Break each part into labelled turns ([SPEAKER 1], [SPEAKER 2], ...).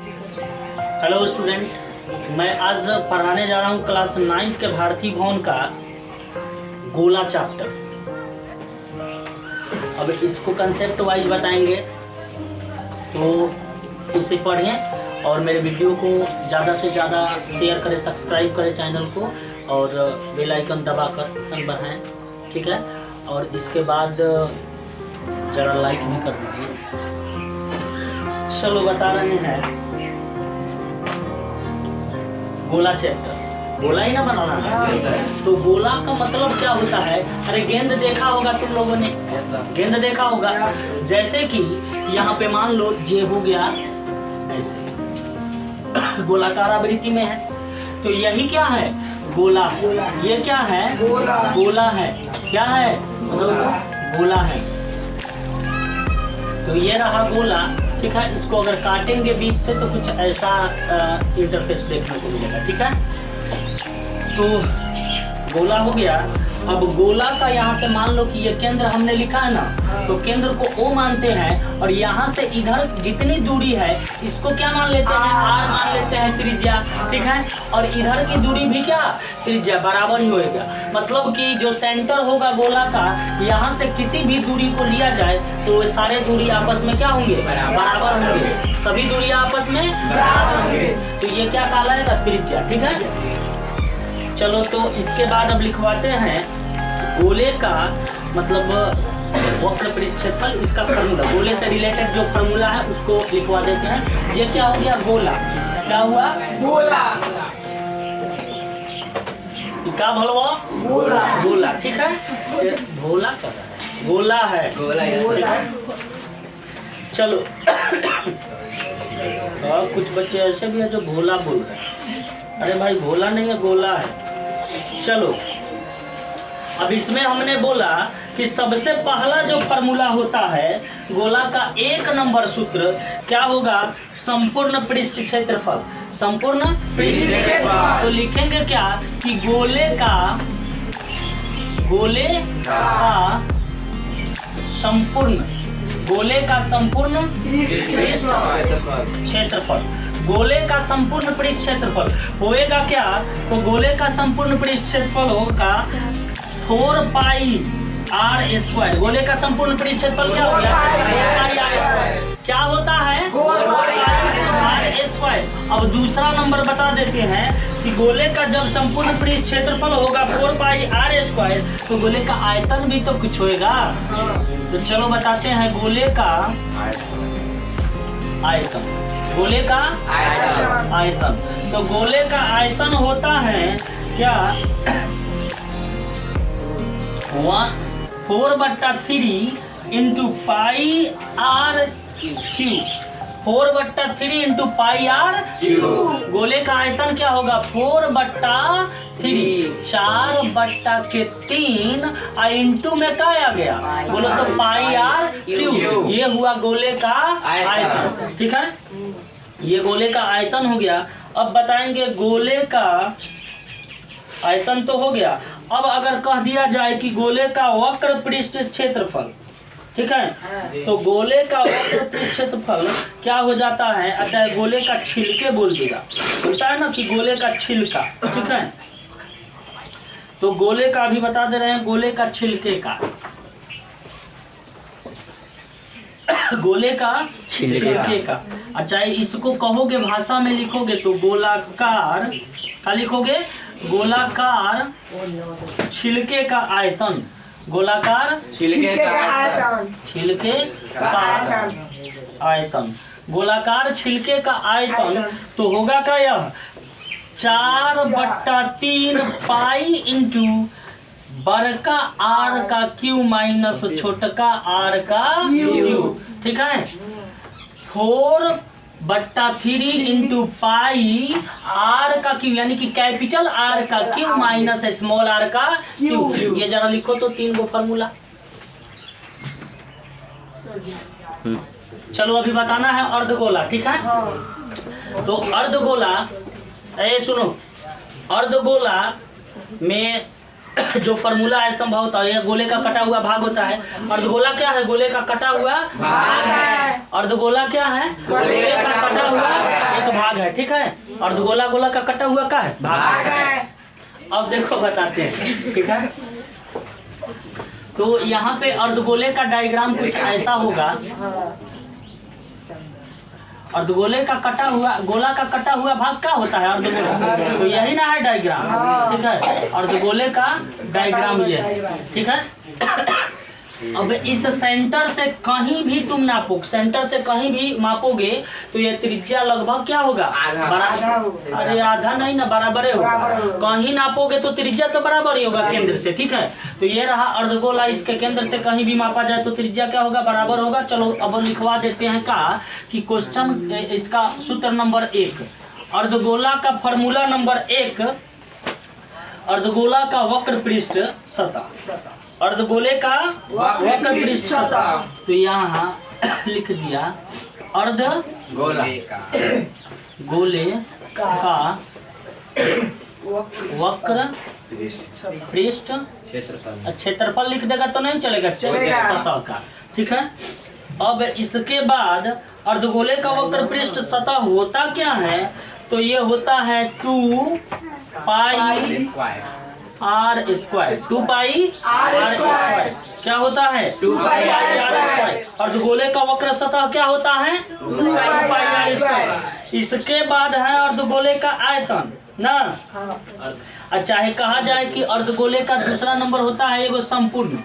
[SPEAKER 1] Hello student, मैं आज पढ़ाने जा रहा हूँ क्लास 9 के भारतीय भवन का गोला चैप्टर। अब इसको कंसेप्ट वाइज बताएंगे, तो इसे पढ़ें और मेरे वीडियो को ज़्यादा से ज़्यादा शेयर करें, सब्सक्राइब करें चैनल को और बेल आइकन दबाकर संग बढ़ाएं, ठीक है। और इसके बाद ज़रा लाइक भी कर दीजिए। चलो बता रहे हैं गोला चैप्टर। गोला ही ना बनाना है, तो गोला का मतलब क्या होता है? अरे गेंद देखा होगा तुम लोगों ने, गेंद देखा होगा। जैसे कि यहाँ पे मान लो ये हो गया ऐसे गोलाकार आवृत्ति में है, तो यही क्या है? गोला है। ये क्या है? गोला है। क्या है? मतलब गोला है। तो ये रहा गोला, ठीक है। इसको अगर काटेंगे बीच से तो कुछ ऐसा इंटरफेस देखने को मिलेगा, ठीक है। तो गोला हो गया। अब गोला का यहाँ से मान लो कि ये केंद्र हमने लिखा है ना, तो केंद्र को O मानते हैं और यहाँ से इधर जितनी दूरी है इसको क्या मान लेते हैं? R मान लेते हैं, त्रिज्या, ठीक है। और इधर की दूरी भी क्या? त्रिज्या, बराबर ही होएगा। मतलब कि जो सेंटर होगा गोला का, यहाँ से किसी भी दूरी को लिया जाए तो वे सारे दूरी आपस में क्या होंगे? बराबर होंगे। सभी दूरी आपस में बराबर होंगे, तो ये क्या कहलाएगा? त्रिज्या, ठीक है। चलो तो इसके बाद अब लिखवाते हैं गोले का मतलब वक्र पृष्ठफल, इसका फार्मूला, गोले से रिलेटेड जो फार्मूला है उसको लिखवा देते हैं। ये क्या हो गया? गोला। क्या हुआ? गोला। क्या भलवा? गोला। गोला, ठीक है। गोला कर रहा है, गोला है, ठीक है। चलो और कुछ बच्चे ऐसे भी है जो भोला बोल रहे हैं। अरे भाई भोला नहीं है, गोला है। चलो अब इसमें हमने बोला कि सबसे पहला जो फार्मूला होता है गोला का 1 नंबर सूत्र क्या होगा? संपूर्ण पृष्ठ क्षेत्रफल। संपूर्ण पृष्ठ क्षेत्रफल। तो लिखेंगे क्या कि गोले का संपूर्ण क्षेत्रफल। गोले का संपूर्ण पृष्ठ क्षेत्रफल होएगा क्या? तो गोले का संपूर्ण पृष्ठ क्षेत्रफल होगा 4 पाई r स्क्वायर। गोले का संपूर्ण पृष्ठ क्षेत्रफल क्या हो गया? 4 पाई r स्क्वायर। क्या होता है? 4 पाई r स्क्वायर। अब दूसरा नंबर बता देते हैं कि गोले का जब संपूर्ण पृष्ठ क्षेत्रफल होगा 4 पाई r स्क्वायर, तो गोले का आयतन भी तो कुछ होएगा। तो चलो बताते हैं गोले का आयतन। गोले का आयतन। तो गोले का आयतन होता है क्या? 4/3 into pi r cube. 4/3 into pi r cube. गोले का आयतन क्या होगा? 4/3, 4/3 इंटू में क्या आ गया? बोलो तो पाई r क्यूब। ये हुआ गोले का आयतन, ठीक है। ये गोले का आयतन हो गया। अब बताएंगे गोले का आयतन तो हो गया। अब अगर कह दिया जाए कि गोले का वक्र पृष्ठ क्षेत्रफल, ठीक है, तो गोले का वक्र पृष्ठ क्षेत्रफल क्या हो जाता है? अच्छा, गोले का छिलके बोल देगा, होता है ना कि गोले का छिलका, ठीक है। तो गोले का भी बता दे रहे हैं, गोले का छिलके का, गोले का छिलके का। अच्छा, इसको कहोगे भाषा में लिखोगे तो गोलाकार, क्या लिखोगे? गोलाकार छिलके का आयतन। गोलाकार छिलके का आयतन। गोलाकार छिलके का आयतन तो होगा क्या? यह 4/3 पाई इंटू बड़का r का क्यू माइनस छोटका r का क्यू, ठीक है। 4/3 इंटू पाई r का क्यू, यानी कि कैपिटल R का क्यू माइनस स्मॉल r का क्यू। ये जरा लिखो तो 3 गो फार्मूला। चलो अभी बताना है अर्धगोला, ठीक है। तो अर्धगोला, सुनो, अर्धगोला में जो फॉर्मूला है संभवतः यह गोले का कटा हुआ भाग होता है। अर्धगोला क्या है? गोले का कटा हुआ भाग है। अर्धगोला क्या है? गोले का कटा हुआ है, ठीक है। अर्धगोला गोला का कटा हुआ का है भाग है। अब देखो बताते हैं, ठीक है। तो यहाँ पे अर्धगोले का डायग्राम कुछ ऐसा होगा। अर्धगोले का कटा हुआ, गोला का कटा हुआ भाग क्या होता है? अर्धगोला। तो यही ना है डायग्राम, ठीक है। अर्धगोले का डायग्राम ये है, ठीक है। अब इस सेंटर से कहीं भी तुम नापो, सेंटर से कहीं भी मापोगे तो ये त्रिज्या लगभग क्या होगा? बराबर। अरे आधा नहीं ना, बराबर होगा। कहीं नापोगे तो त्रिज्या तो बराबर ही होगा केंद्र से, ठीक है। तो ये रहा अर्धगोला, इसके केंद्र से कहीं भी मापा जाए तो त्रिज्या क्या होगा? बराबर होगा। चलो अब लिखवा देते हैं का कि क्वेश्चन इसका सूत्र नंबर 1, अर्धगोला का फॉर्मूला नंबर 1, अर्धगोला का वक्र पृष्ठ सतह, अर्धगोले का वक्र पृष्ठ सतह। तो यहाँ लिख दिया अर्धगोले का वक्र पृष्ठ क्षेत्रफल लिख देगा तो नहीं चलेगा, सतह का, ठीक है। अब इसके बाद अर्धगोले का वक्र पृष्ठ सतह होता क्या है? तो ये होता है 2 pi r square, 2 pi r square. क्या होता है? 2 पाई आर स्क्वायर। अर्धगोले का वक्र सतह क्या होता है? 2 पाई आर स्क्वायर। इसके बाद है अर्धगोले का आयतन ना। चाहे कहा जाए कि अर्धगोले का दूसरा नंबर होता है एगो संपूर्ण,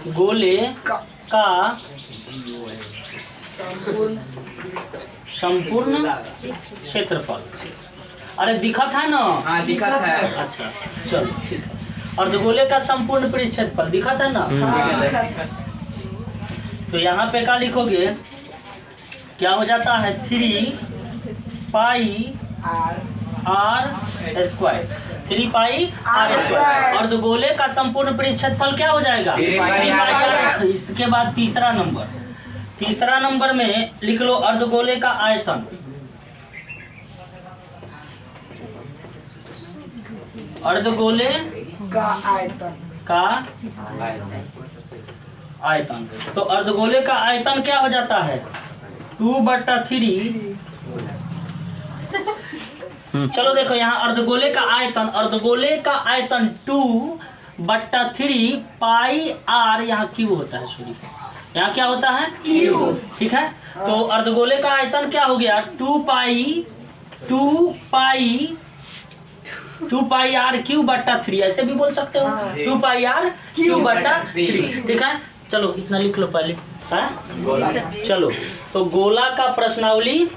[SPEAKER 1] अर्धगोले का संपूर्ण क्षेत्रफल। अरे दिखत है ना? हाँ दिखत है। अच्छा चलो ठीक है। अर्धगोले का संपूर्ण पृष्ठ क्षेत्रफल दिखत है ना? तो यहाँ पे क्या लिखोगे? क्या हो जाता है? 3 pi r square, 3 pi r square. अर्धगोले का संपूर्ण पृष्ठ क्षेत्रफल क्या हो जाएगा? 3 पाई आर। इसके बाद तीसरा नंबर में लिख लो अर्धगोले का आयतन, अर्धगोले का आयतन। तो अर्धगोले का आयतन क्या हो जाता है? 2/3। चलो देखो यहाँ अर्धगोले का आयतन 2/3 पाई आर, यहाँ क्यू होता है, सॉरी यहाँ क्या होता है? क्यू, ठीक है। तो अर्धगोले का आयतन क्या हो गया? 2 पाई आर क्यू/3, ऐसे भी बोल सकते हो। 2 पाई आर क्यू/3, ठीक है। चलो इतना लिख लो पहले, है? चलो तो गोला का प्रश्नावली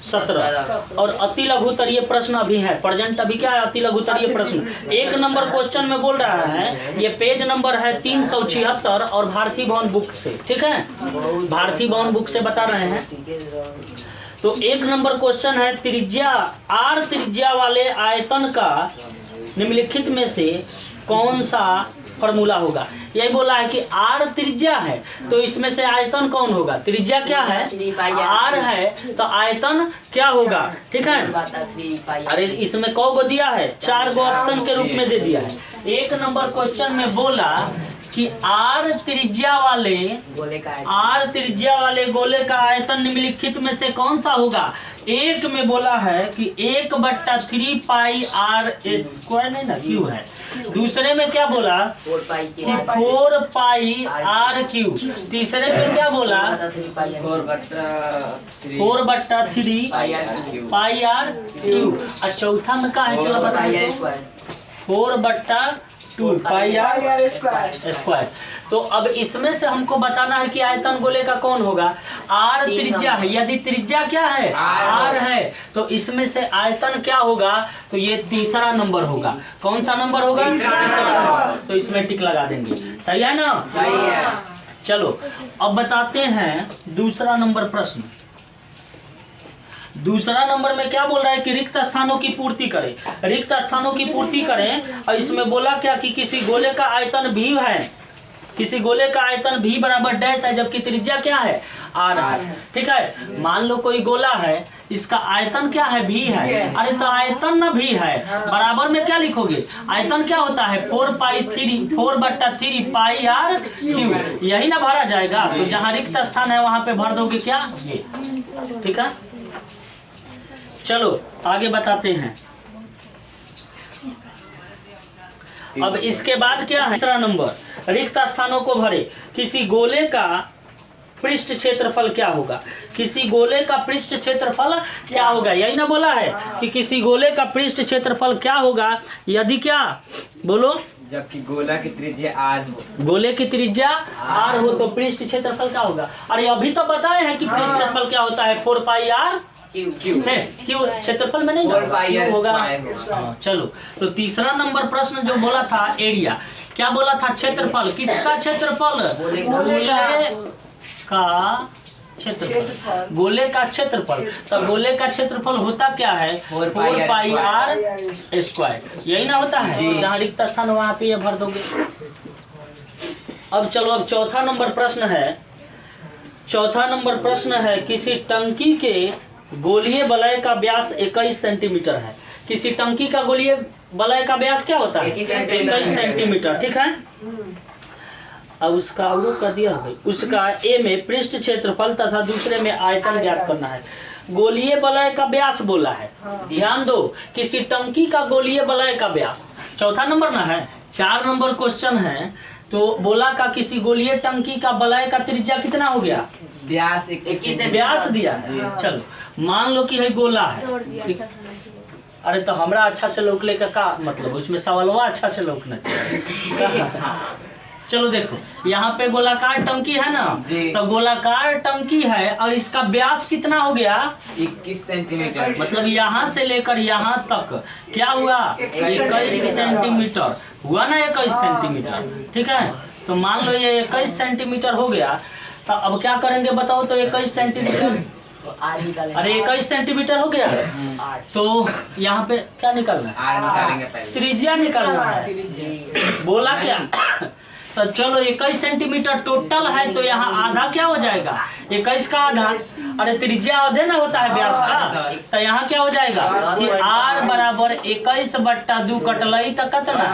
[SPEAKER 1] 17 और अति लघुतरीय प्रश्न अभी है, प्रेजेंट अभी क्या है? अति लघुतरीय प्रश्न। 1 नंबर क्वेश्चन में बोल रहा है, ये पेज नंबर है 376 और भारती भवन बुक से, ठीक है। भारती भवन बुक से बता रहे हैं। तो 1 नंबर क्वेश्चन है, त्रिज्या आर त्रिज्या वाले आयतन का निम्नलिखित में से कौन सा फॉर्मूला होगा? यही बोला है कि आर त्रिज्या है तो इसमें से आयतन कौन होगा? त्रिज्या क्या है? आर है, तो आयतन क्या होगा? ठीक है। अरे इसमें कौ गो दिया है? 4 गो ऑप्शन के रूप में दे दिया है। 1 नंबर क्वेश्चन में बोला कि आर त्रिज्या वाले गोले का आयतन निम्नलिखित में से कौन सा होगा? एक में बोला है कि 1/3 पाई आर स्क्वायर, नहीं ना क्यू है। दूसरे में क्या बोला? 4 पाई आर क्यू। तीसरे में क्या बोला? 4/3 पाई आर क्यू। और चौथा में क्या है? चलो बताइए। 4/2 पाई आर स्क्वायर। तो अब इसमें से हमको बताना है कि आयतन गोले का कौन होगा? आर त्रिज्या है। यदि त्रिज्या क्या है? आर है, तो इसमें से आयतन क्या होगा? तो ये तीसरा नंबर होगा। कौन सा नंबर होगा? तीसरा नंबर। तो इसमें टिक लगा देंगे। सही है ना? सही है। चलो अब बताते हैं दूसरा नंबर प्रश्न। दूसरा नंबर में क्या बोल रहा है कि रिक्त स्थानों की पूर्ति करें। रिक्त स्थानों की पूर्ति करें और इसमें बोला क्या कि किसी गोले का आयतन भी है, किसी गोले का आयतन भी बराबर डैश है, जबकि त्रिज्या क्या है? आर है, ठीक है। मान लो कोई गोला है, इसका आयतन क्या है, भी है। अरे तो आयतन ना भी है, बराबर में क्या लिखोगे, आयतन क्या होता है 4/3 पाई आर क्यू, यही ना भरा जाएगा। तो जहाँ रिक्त स्थान है वहां पे भर दोगे क्या, ये, ठीक है। चलो आगे बताते हैं। अब इसके बाद क्या है, तीसरा नंबर, रिक्त स्थानों को भरे। किसी गोले का पृष्ठ क्षेत्रफल क्या होगा, किसी गोले का पृष्ठ क्षेत्रफल क्या होगा, यही ना बोला है कि किसी गोले का पृष्ठ क्षेत्रफल क्या होगा, यदि क्या बोलो,
[SPEAKER 2] जबकि गोला की त्रिज्या आर हो,
[SPEAKER 1] गोले की त्रिज्या आर हो तो पृष्ठ क्षेत्रफल क्या होगा। अरे अभी तो बताए हैं कि पृष्ठ क्षेत्रफल क्या होता है 4 पाई आर क्यू है, क्यों क्षेत्रफल में नहीं
[SPEAKER 2] 4 पाई आर
[SPEAKER 1] होगा।
[SPEAKER 2] होगा।
[SPEAKER 1] चलो तो तीसरा नंबर प्रश्न जो बोला था एरिया, क्या बोला था, क्षेत्रफल, किसका क्षेत्रफल, गोले का क्षेत्रफल, गोले का क्षेत्रफल। तो गोले का क्षेत्रफल होता क्या है 4 पाई आर स्क्वायर, यही ना होता है। जहाँ रिक्त स्थान वहां पे ये भर दोगे। अब चलो, अब चौथा नंबर प्रश्न है। चौथा नंबर प्रश्न है, किसी टंकी के गोलीय वलय का व्यास 21 सेंटीमीटर है। किसी टंकी का गोलीय वलय का व्यास क्या होता है 21 सेंटीमीटर, ठीक है। अब उसका वो कर दिया है, उसका ए में पृष्ठ क्षेत्रफल तथा दूसरे में आयतन ज्ञात करना है। गोलीय वलय का व्यास बोला है, ध्यान दो, किसी टंकी का गोलीय वलय का व्यास, चौथा नंबर ना है। 4 नंबर क्वेश्चन है, तो बोला का किसी गोलीय टंकी का वलय का त्रिज्या कितना हो गया,
[SPEAKER 2] व्यास
[SPEAKER 1] 21 व्यास दिया है। चलो मान लो कि है गोला है, अरे तो हमरा अच्छा से लोकले का मतलब, उसमें सवालवा अच्छा से लोकना चाहिए। चलो देखो यहाँ पे गोलाकार टंकी है ना, तो गोलाकार टंकी है और इसका व्यास कितना हो गया
[SPEAKER 2] 21 सेंटीमीटर,
[SPEAKER 1] मतलब यहाँ से लेकर यहाँ तक क्या हुआ 21 सेंटीमीटर हुआ ना, 21 सेंटीमीटर, ठीक है। तो मान लो ये 21 सेंटीमीटर हो गया, तो अब क्या करेंगे बताओ, तो 21 सेंटीमीटर, अरे 21 सेंटीमीटर हो गया, तो यहाँ पे क्या निकलना है,
[SPEAKER 2] आर निकालेंगे पहले,
[SPEAKER 1] त्रिज्या निकालना है। बोला क्या तो चलो 21 सेंटीमीटर टोटल है, तो यहाँ आधा क्या हो जाएगा 21 का आधा, अरे त्रिज्या आधे ना होता है व्यास का, तो यहाँ क्या हो जाएगा कि r बराबर 21/2 कटलई तक कितना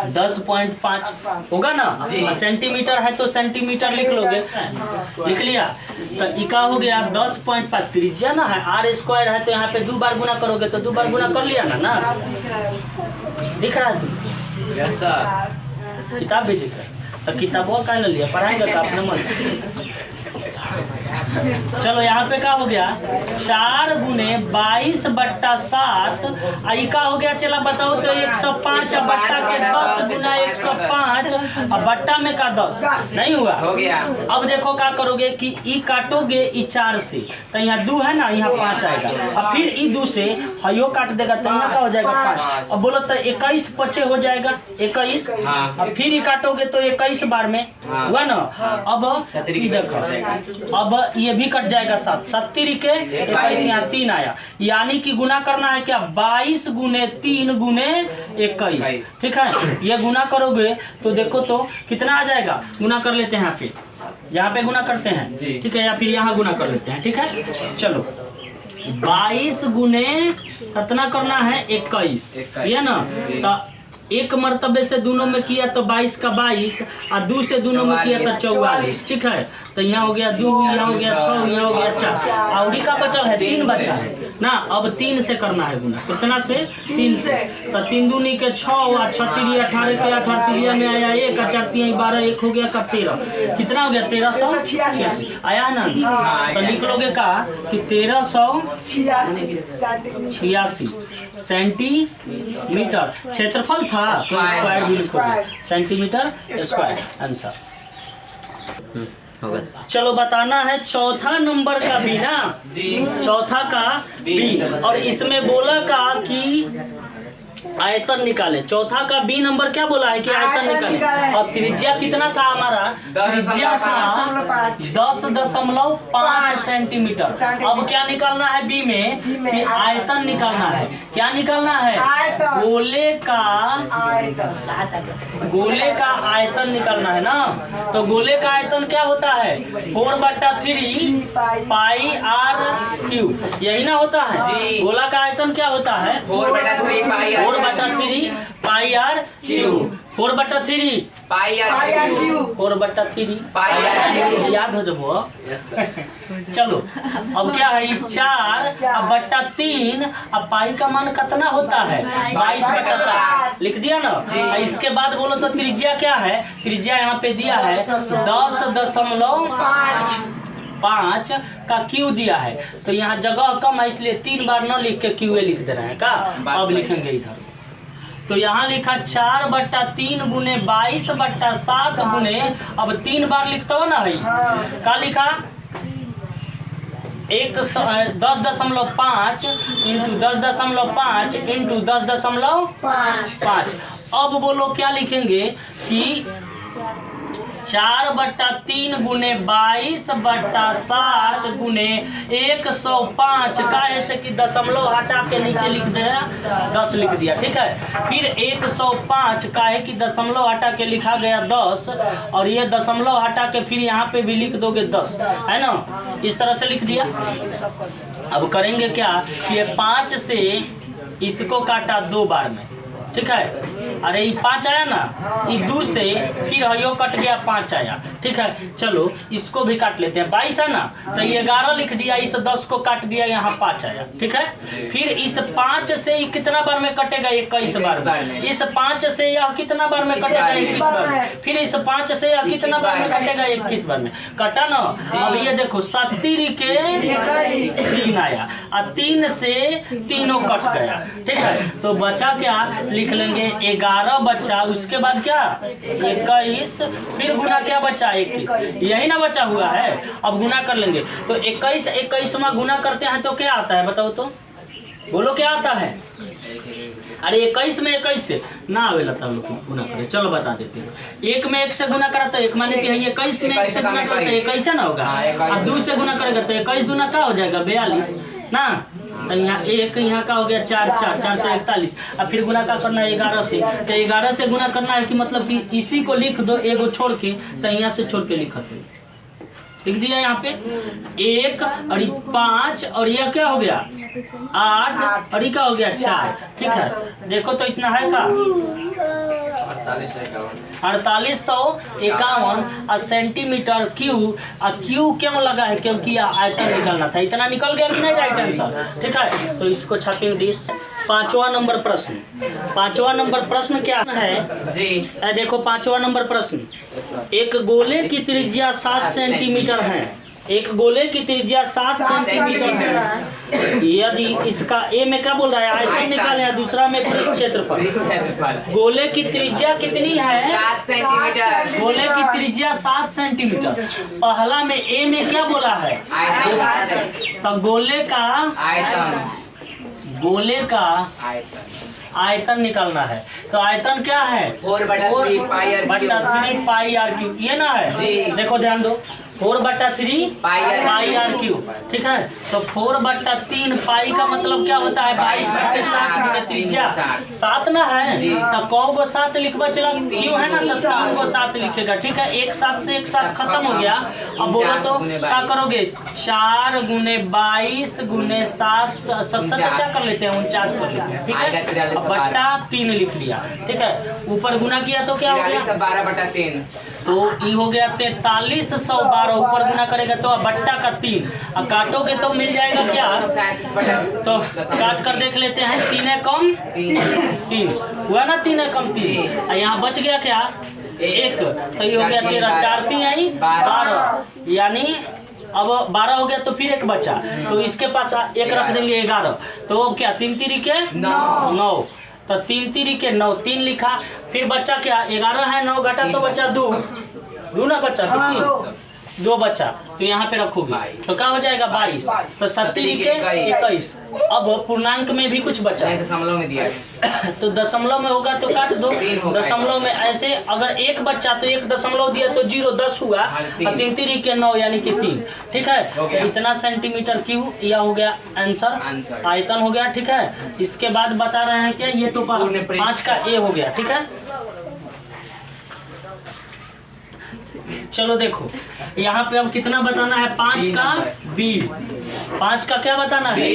[SPEAKER 1] 10.5 होगा ना। सेंटीमीटर है तो सेंटीमीटर लिख लोगे, लिख लिया, तो इका हो गया 10.5, त्रिज्या ना है r स्क्वायर है, तो यहाँ पे 2 बार गुना करोगे तो 2 बार गुना कर लिया ना दिख रहा है तुम,
[SPEAKER 2] यस सर,
[SPEAKER 1] किताब भी दिख रहा है, तो किताबों का ले लिया, पढ़ाएगा तो अपने मन से। चलो यहाँ पे क्या हो गया 4 गुने 22/7, का हो गया, चला बताओ तो 105, बट्टा के 10 गुना 105, और बट्टा में का 10 नहीं हुआ,
[SPEAKER 2] हो गया।
[SPEAKER 1] अब देखो क्या करोगे कि ई काटोगे ई 4 से, तो यहाँ 2 है ना, यहाँ 5 आएगा, और फिर ई 2 से हयो काट देगा, तो यहाँ का हो जाएगा 5, और बोलो तो 21 पचे हो जाएगा 21, और फिर ई काटोगे तो 21 बार में हुआ ना। अब ई देखो, अब ये भी कट जाएगा 7, 7 के 21, यहाँ 3 आया, यानी कि गुना करना है क्या 22 गुने 3 गुने 21, ठीक है। ये गुना करोगे तो देखो तो कितना आ जाएगा, गुना कर लेते हैं यहाँ पे गुना करते हैं, ठीक है, या फिर यहाँ गुना कर लेते हैं, ठीक है। चलो 22 गुने कितना करना है 21, ये ना, तो एक मर्तबे से दोनों में किया तो 22 का 22, और 2 से दोनों में किया तो 44, ठीक है। तो यहाँ हो गया 2, यहाँ हो गया 6, यहाँ हो गया 4, और का बचल है 3 बचा है ना। अब 3 से करना है गुना, कितना से 3 से, तो 3 दूनी के 6, और 6 3 18 के 18 सीरिया में आया 1, 4 3 12, 1 हो गया का 13, कितना हो गया 1386 आया ना। तो लिख लोगे का कि 1386 सेंटीमीटर क्षेत्रफल था, तो स्क्वायर भी लिखोगे, सेंटीमीटर स्क्वायर आंसर। चलो बताना है चौथा नंबर का भी ना, चौथा का भी, और इसमें बोला का कि आयतन निकाले। चौथा का बी नंबर क्या बोला है कि आयतन निकाले। और त्रिज्या कितना था हमारा? त्रिज्या था 10.5 सेंटीमीटर। अब क्या निकालना है बी में? कि आयतन निकालना है। क्या निकालना है? गोले का आयतन निकालना है ना। तो गोले का आयतन क्या होता है? 4/3 पाई आर क्यूब, यही ना होता है। गोला का आयतन क्या होता है?
[SPEAKER 2] 4/3
[SPEAKER 1] pi r cube. 4/3
[SPEAKER 2] pi r cube.
[SPEAKER 1] 4/3
[SPEAKER 2] pi r cube.
[SPEAKER 1] याद हो जब वो। चलो अब क्या है? 4/3 अब पाई का मान कितना होता है? 22/7 लिख दिया ना। इसके बाद बोलो तो त्रिज्या क्या है? त्रिज्या यहाँ पे दिया है 10.5 का क्यू दिया है। तो यहाँ जगह कम है इसलिए 3 बार न लिख के क्यू लिख दे रहे हैं का। अब लिखेंगे इधर। तो यहाँ लिखा 4/3 गुने 22/7 गुने, अब 3 बार लिखता हो ना है। क्या लिखा? 10.5 इंटू 10.5 इंटू 10.5। अब बोलो क्या लिखेंगे कि 4/3 गुने 22/7 गुने 105 का ऐसे कि दशमलव हटा के नीचे लिख दिया 10 लिख दिया। ठीक है। फिर 105 का है कि दशमलव हटा के लिखा गया 10, और ये दशमलव हटा के फिर यहाँ पे भी लिख दोगे 10, है ना। इस तरह से लिख दिया। अब करेंगे क्या कि ये 5 से इसको काटा 2 बार में। ठीक है। अरे ये 5 आया ना, ये 2 से फिर हयो कट गया 5 आया। ठीक है। चलो इसको भी काट लेते हैं। 22 है ना, तो ये 11 लिख दिया। इस 10 को काट दिया, यहाँ 5 आया। ठीक है। फिर इस 5 से कितना बार में कटेगा? 21 बार में। इस 5 से यह कितना बार में कटेगा? 21 बार में। फिर इस 5 से यह कितना बार में कटेगा? 21 बार में। कटा ना। अब ये देखो 7 के 3 आया, और 3 से तीनों कट गया। ठीक है। तो बचा क्या? लिख लेंगे 11 बचा, उसके बाद क्या 21, फिर गुना क्या बचा 21, यही ना बचा हुआ है। अब गुना कर लेंगे तो 21वां गुना करते हैं तो क्या आता है बताओ तो, बोलो क्या आता है। अरे 21 में 21 से ना आवे लगता है लोग गुना करे। चलो बता देते हैं। 1 में 1 से गुना कराता है 1 माने कि 21 में 1 से गुना करते हैं 21 ना होगा। और 2 से गुना करेगा तो 21 दूना क्या हो जाएगा 42 ना। तो यहाँ 1 यहाँ का हो गया 4 से 41, और फिर गुना का करना है 11 से। तो 11 से गुना करना है कि मतलब कि इसी को लिख दो एगो छोड़ के, तो यहाँ से छोड़ के लिखते लिख दिया। यहाँ पे 1 और 5 और यह क्या हो गया 8 और ये क्या हो गया 4। ठीक है। देखो तो इतना है का 4851 सेंटीमीटर क्यूब। क्यू क्यों लगा है? क्योंकि आयतन निकलना था। इतना निकल गया कि नहीं राइट आंसर। ठीक है। तो इसको छापेंगे दिस। 5वां नंबर प्रश्न। 5वां नंबर प्रश्न क्या है जी? देखो 5वां नंबर प्रश्न। एक गोले की त्रिज्या 7 सेंटीमीटर है। एक गोले की त्रिज्या 7 सेंटीमीटर है। यदि इसका ए में क्या बोल रहा है? आयतन निकाले हैं। दूसरा में पृष्ठ क्षेत्रफल। गोले की त्रिज्या कितनी है?
[SPEAKER 2] 7 सेंटीमीटर।
[SPEAKER 1] गोले की त्रिज्या 7 सेंटीमीटर। पहला में ए में क्या बोला है? तो गोले का आयतन निकालना है। तो आयतन क्या है? 4/3 पाई आर क्यूब, ये ना है जी। देखो ध्यान दो 4/3 पाई आर क्यूब। ठीक है। तो 4/3 पाई का मतलब क्या होता है? 22/7 गुने त्रिज्या 7 ना है। तो कौ गो 7 लिखवा चला क्यों है ना, तो 3 को 7 लिखेगा। ठीक है। एक 7 से एक 7 खत्म हो गया। अब बोलो तो क्या करोगे? 4 गुने 22 गुने 7 क्या कर लेते हैं 49 कर लेते हैं। ठीक है। अब बट्टा 3 लिख लिया। ठीक है। ऊपर गुना किया तो क्या हो गया?
[SPEAKER 2] 12/3।
[SPEAKER 1] तो ये हो गया 4312। ऊपर गुना करेगा तो बट्टा का 3, और काटोगे तो मिल जाएगा क्या? तो काट कर देख लेते हैं। 3 कम 3 हुआ ना, 3 कम 3, और यहाँ बच गया क्या 1। तो ये हो गया 13, 4 3 आई 12, यानी अब 12 हो गया तो फिर 1 बचा। तो इसके पास 1 रख देंगे 11। तो अब क्या 3 3 के 9, तो 3 3 के 9, 3 लिखा। फिर बच्चा क्या 11 है, 9 घटा तो बच्चा 2 ना बच्चा दो बच्चा, तो यहाँ पे रखोगे तो क्या हो जाएगा 22, तो 70 के 21। अब पूर्णांक में भी कुछ बचा
[SPEAKER 2] नहीं
[SPEAKER 1] है
[SPEAKER 2] दशमलव में दिया है।
[SPEAKER 1] तो दशमलव में होगा तो काट दो।
[SPEAKER 2] तीन होगा।
[SPEAKER 1] दशमलव में ऐसे अगर एक बच्चा तो एक दशमलव दिया तो 0 10 हुआ,
[SPEAKER 2] हाँ, तीन।
[SPEAKER 1] और 3 3 के 9 यानी कि 3। ठीक है,
[SPEAKER 2] हो गया।
[SPEAKER 1] तो इतना सेंटीमीटर क्यूब यह हो गया आंसर,
[SPEAKER 2] आंसर।
[SPEAKER 1] आयतन हो गया। ठीक है, इसके बाद बता रहे हैं क्या, ये तो
[SPEAKER 2] पूर्ण पृष्ठ।
[SPEAKER 1] 5 का ए हो गया। ठीक है, चलो देखो यहाँ पे अब कितना बताना है, 5 का बी। 5 का क्या बताना है,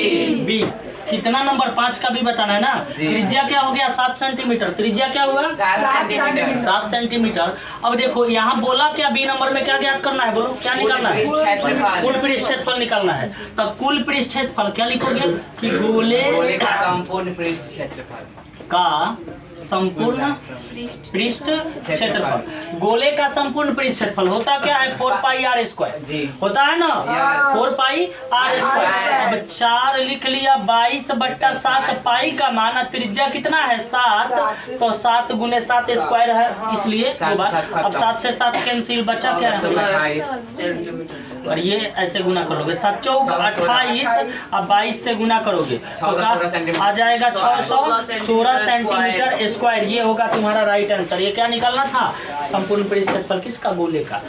[SPEAKER 1] बी। कितना नंबर 5 का भी बताना है ना।
[SPEAKER 2] जी।
[SPEAKER 1] त्रिज्या क्या हो गया 7 सेंटीमीटर, त्रिज्या क्या हुआ
[SPEAKER 2] 7 सेंटीमीटर।
[SPEAKER 1] 7 सेंटीमीटर। अब देखो यहाँ बोला क्या, बी नंबर में क्या ज्ञात करना है, बोलो क्या निकालना है, कुल पृष्ठफल निकालना है। तब कुल पृष्ठफल क्या लिखोगे कि
[SPEAKER 2] गोले
[SPEAKER 1] गोले
[SPEAKER 2] का संपूर्ण पृष्ठ क्षेत्रफल
[SPEAKER 1] का संपूर्ण पृष्ठ क्षेत्रफल। गोले का संपूर्ण पृष्ठ क्षेत्रफल होता क्या है, 4 पाई आर स्क्वायर
[SPEAKER 2] जी।
[SPEAKER 1] होता है ना,
[SPEAKER 2] Yes।
[SPEAKER 1] 4 पाई आर स्क्वायर। अब 4 लिख लिया, 22/7 पाई का मान, त्रिज्या कितना है 7, तो 7 गुने 7 स्क्वायर है, इसलिए दो बार। अब 7 से 7 कैंसिल, बचा क्या है,
[SPEAKER 2] 28
[SPEAKER 1] और ये ऐसे गुना करोगे, 7 चौक 28, अब 22 से गुना करोगे तो
[SPEAKER 2] 16 सेंटीमीटर।
[SPEAKER 1] आ जाएगा 616 सेंटीमीटर स्क्वायर। ये होगा तुम्हारा राइट आंसर। ये क्या निकालना था, संपूर्ण पृष्ठ क्षेत्रफल किसका, गोले का।